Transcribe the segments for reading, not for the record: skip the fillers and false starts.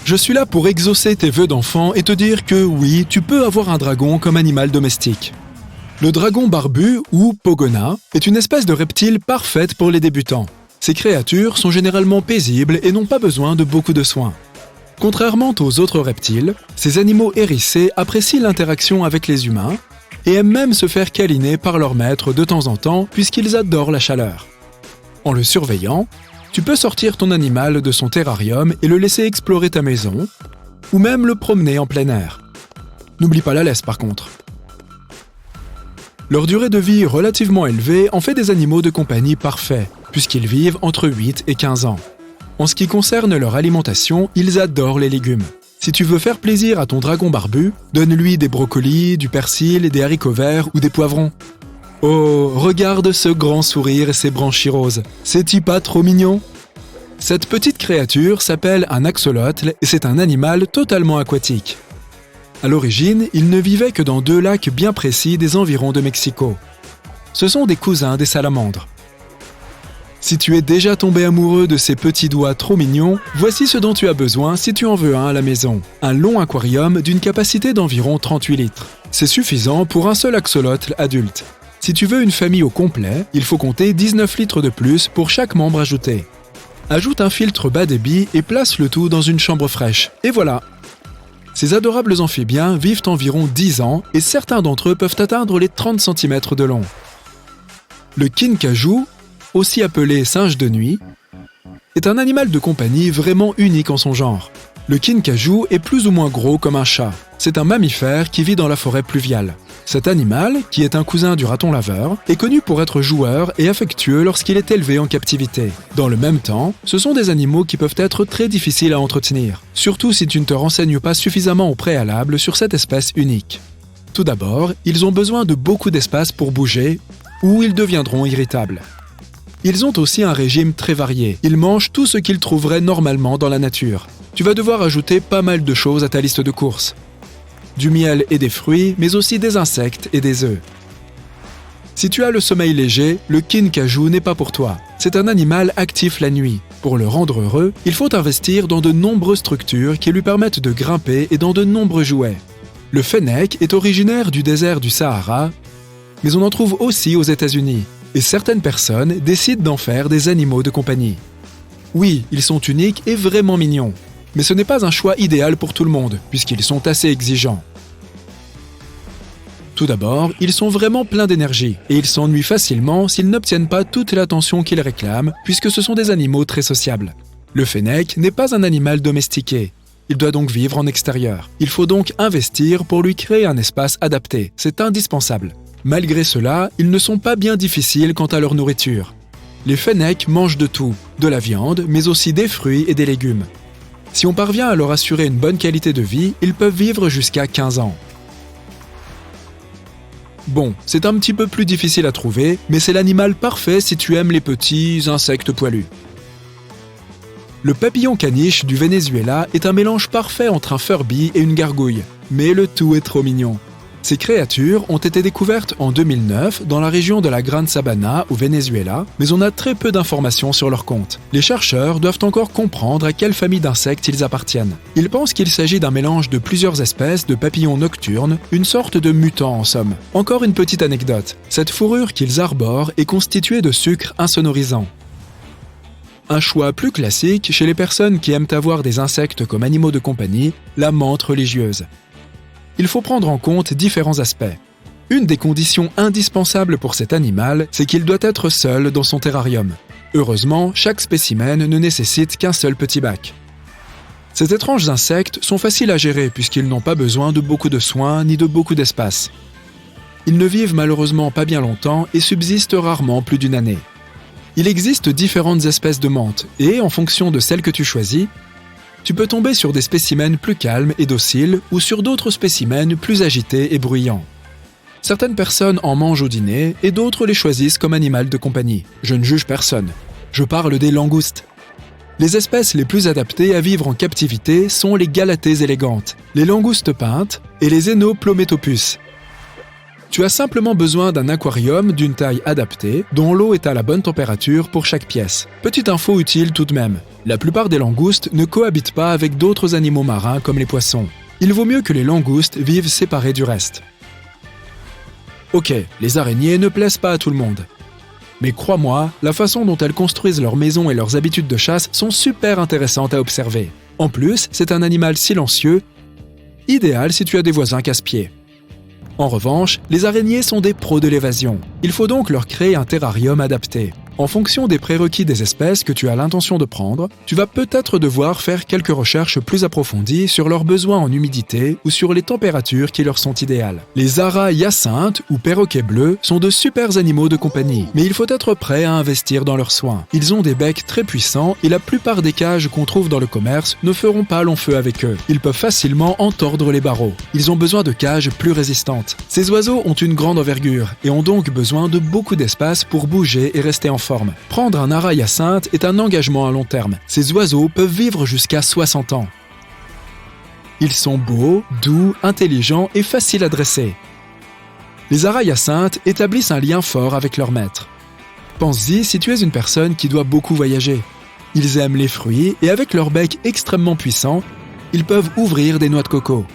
Je suis là pour exaucer tes vœux d'enfant et te dire que oui, tu peux avoir un dragon comme animal domestique. Le dragon barbu, ou Pogona, est une espèce de reptile parfaite pour les débutants. Ces créatures sont généralement paisibles et n'ont pas besoin de beaucoup de soins. Contrairement aux autres reptiles, ces animaux hérissés apprécient l'interaction avec les humains et aiment même se faire câliner par leur maître de temps en temps puisqu'ils adorent la chaleur. En le surveillant, tu peux sortir ton animal de son terrarium et le laisser explorer ta maison, ou même le promener en plein air. N'oublie pas la laisse par contre. Leur durée de vie relativement élevée en fait des animaux de compagnie parfaits, puisqu'ils vivent entre 8 et 15 ans. En ce qui concerne leur alimentation, ils adorent les légumes. Si tu veux faire plaisir à ton dragon barbu, donne-lui des brocolis, du persil, des haricots verts ou des poivrons. Oh, regarde ce grand sourire et ses branchies roses. C'est-il pas trop mignon? Cette petite créature s'appelle un axolotl et c'est un animal totalement aquatique. À l'origine, il ne vivait que dans 2 lacs bien précis des environs de Mexico. Ce sont des cousins des salamandres. Si tu es déjà tombé amoureux de ces petits doigts trop mignons, voici ce dont tu as besoin si tu en veux un à la maison. Un long aquarium d'une capacité d'environ 38 litres. C'est suffisant pour un seul axolotl adulte. Si tu veux une famille au complet, il faut compter 19 litres de plus pour chaque membre ajouté. Ajoute un filtre bas débit et place le tout dans une chambre fraîche. Et voilà! Ces adorables amphibiens vivent environ 10 ans et certains d'entre eux peuvent atteindre les 30 cm de long. Le kinkajou, aussi appelé singe de nuit, est un animal de compagnie vraiment unique en son genre. Le kinkajou est plus ou moins gros comme un chat. C'est un mammifère qui vit dans la forêt pluviale. Cet animal, qui est un cousin du raton laveur, est connu pour être joueur et affectueux lorsqu'il est élevé en captivité. Dans le même temps, ce sont des animaux qui peuvent être très difficiles à entretenir, surtout si tu ne te renseignes pas suffisamment au préalable sur cette espèce unique. Tout d'abord, ils ont besoin de beaucoup d'espace pour bouger, ou ils deviendront irritables. Ils ont aussi un régime très varié. Ils mangent tout ce qu'ils trouveraient normalement dans la nature. Tu vas devoir ajouter pas mal de choses à ta liste de courses. Du miel et des fruits, mais aussi des insectes et des œufs. Si tu as le sommeil léger, le kinkajou n'est pas pour toi. C'est un animal actif la nuit. Pour le rendre heureux, il faut investir dans de nombreuses structures qui lui permettent de grimper et dans de nombreux jouets. Le fennec est originaire du désert du Sahara, mais on en trouve aussi aux États-Unis. Et certaines personnes décident d'en faire des animaux de compagnie. Oui, ils sont uniques et vraiment mignons. Mais ce n'est pas un choix idéal pour tout le monde, puisqu'ils sont assez exigeants. Tout d'abord, ils sont vraiment pleins d'énergie, et ils s'ennuient facilement s'ils n'obtiennent pas toute l'attention qu'ils réclament, puisque ce sont des animaux très sociables. Le fennec n'est pas un animal domestiqué. Il doit donc vivre en extérieur. Il faut donc investir pour lui créer un espace adapté. C'est indispensable. Malgré cela, ils ne sont pas bien difficiles quant à leur nourriture. Les fennecs mangent de tout, de la viande, mais aussi des fruits et des légumes. Si on parvient à leur assurer une bonne qualité de vie, ils peuvent vivre jusqu'à 15 ans. Bon, c'est un petit peu plus difficile à trouver, mais c'est l'animal parfait si tu aimes les petits insectes poilus. Le papillon caniche du Venezuela est un mélange parfait entre un furby et une gargouille, mais le tout est trop mignon. Ces créatures ont été découvertes en 2009 dans la région de la Grande Sabana au Venezuela, mais on a très peu d'informations sur leur compte. Les chercheurs doivent encore comprendre à quelle famille d'insectes ils appartiennent. Ils pensent qu'il s'agit d'un mélange de plusieurs espèces de papillons nocturnes, une sorte de mutant en somme. Encore une petite anecdote, cette fourrure qu'ils arborent est constituée de sucre insonorisant. Un choix plus classique chez les personnes qui aiment avoir des insectes comme animaux de compagnie, la menthe religieuse. Il faut prendre en compte différents aspects. Une des conditions indispensables pour cet animal, c'est qu'il doit être seul dans son terrarium. Heureusement, chaque spécimen ne nécessite qu'un seul petit bac. Ces étranges insectes sont faciles à gérer puisqu'ils n'ont pas besoin de beaucoup de soins ni de beaucoup d'espace. Ils ne vivent malheureusement pas bien longtemps et subsistent rarement plus d'une année. Il existe différentes espèces de menthe et, en fonction de celle que tu choisis, tu peux tomber sur des spécimens plus calmes et dociles ou sur d'autres spécimens plus agités et bruyants. Certaines personnes en mangent au dîner et d'autres les choisissent comme animal de compagnie. Je ne juge personne. Je parle des langoustes. Les espèces les plus adaptées à vivre en captivité sont les galatées élégantes, les langoustes peintes et les Enoplometopus. Tu as simplement besoin d'un aquarium d'une taille adaptée, dont l'eau est à la bonne température pour chaque pièce. Petite info utile tout de même, la plupart des langoustes ne cohabitent pas avec d'autres animaux marins comme les poissons. Il vaut mieux que les langoustes vivent séparés du reste. Ok, les araignées ne plaisent pas à tout le monde. Mais crois-moi, la façon dont elles construisent leurs maisons et leurs habitudes de chasse sont super intéressantes à observer. En plus, c'est un animal silencieux, idéal si tu as des voisins casse-pieds. En revanche, les araignées sont des pros de l'évasion. Il faut donc leur créer un terrarium adapté. En fonction des prérequis des espèces que tu as l'intention de prendre, tu vas peut-être devoir faire quelques recherches plus approfondies sur leurs besoins en humidité ou sur les températures qui leur sont idéales. Les aras hyacinthes ou perroquets bleus sont de super animaux de compagnie, mais il faut être prêt à investir dans leurs soins. Ils ont des becs très puissants et la plupart des cages qu'on trouve dans le commerce ne feront pas long feu avec eux. Ils peuvent facilement en tordre les barreaux. Ils ont besoin de cages plus résistantes. Ces oiseaux ont une grande envergure et ont donc besoin de beaucoup d'espace pour bouger et rester en forme. Prendre un ara hyacinthe est un engagement à long terme. Ces oiseaux peuvent vivre jusqu'à 60 ans. Ils sont beaux, doux, intelligents et faciles à dresser. Les aras hyacinthes établissent un lien fort avec leur maître. Pense-y si tu es une personne qui doit beaucoup voyager. Ils aiment les fruits et avec leur bec extrêmement puissant, ils peuvent ouvrir des noix de coco.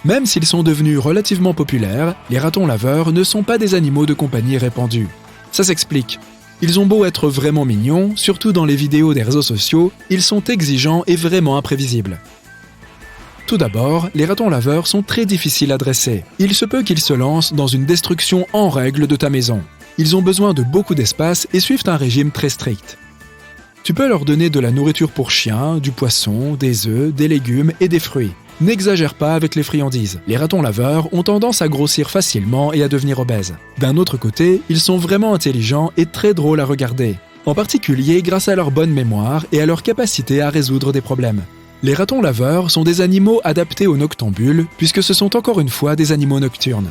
Même s'ils sont devenus relativement populaires, les ratons laveurs ne sont pas des animaux de compagnie répandus. Ça s'explique. Ils ont beau être vraiment mignons, surtout dans les vidéos des réseaux sociaux, ils sont exigeants et vraiment imprévisibles. Tout d'abord, les ratons laveurs sont très difficiles à dresser. Il se peut qu'ils se lancent dans une destruction en règle de ta maison. Ils ont besoin de beaucoup d'espace et suivent un régime très strict. Tu peux leur donner de la nourriture pour chiens, du poisson, des œufs, des légumes et des fruits. N'exagère pas avec les friandises. Les ratons laveurs ont tendance à grossir facilement et à devenir obèses. D'un autre côté, ils sont vraiment intelligents et très drôles à regarder, en particulier grâce à leur bonne mémoire et à leur capacité à résoudre des problèmes. Les ratons laveurs sont des animaux adaptés aux noctambules, puisque ce sont encore une fois des animaux nocturnes.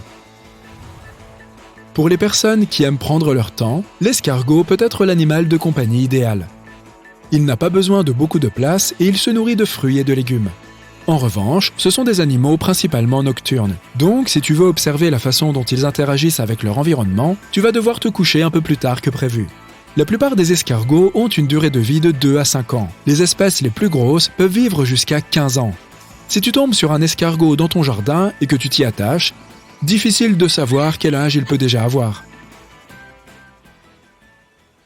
Pour les personnes qui aiment prendre leur temps, l'escargot peut être l'animal de compagnie idéal. Il n'a pas besoin de beaucoup de place et il se nourrit de fruits et de légumes. En revanche, ce sont des animaux principalement nocturnes. Donc, si tu veux observer la façon dont ils interagissent avec leur environnement, tu vas devoir te coucher un peu plus tard que prévu. La plupart des escargots ont une durée de vie de 2 à 5 ans. Les espèces les plus grosses peuvent vivre jusqu'à 15 ans. Si tu tombes sur un escargot dans ton jardin et que tu t'y attaches, difficile de savoir quel âge il peut déjà avoir.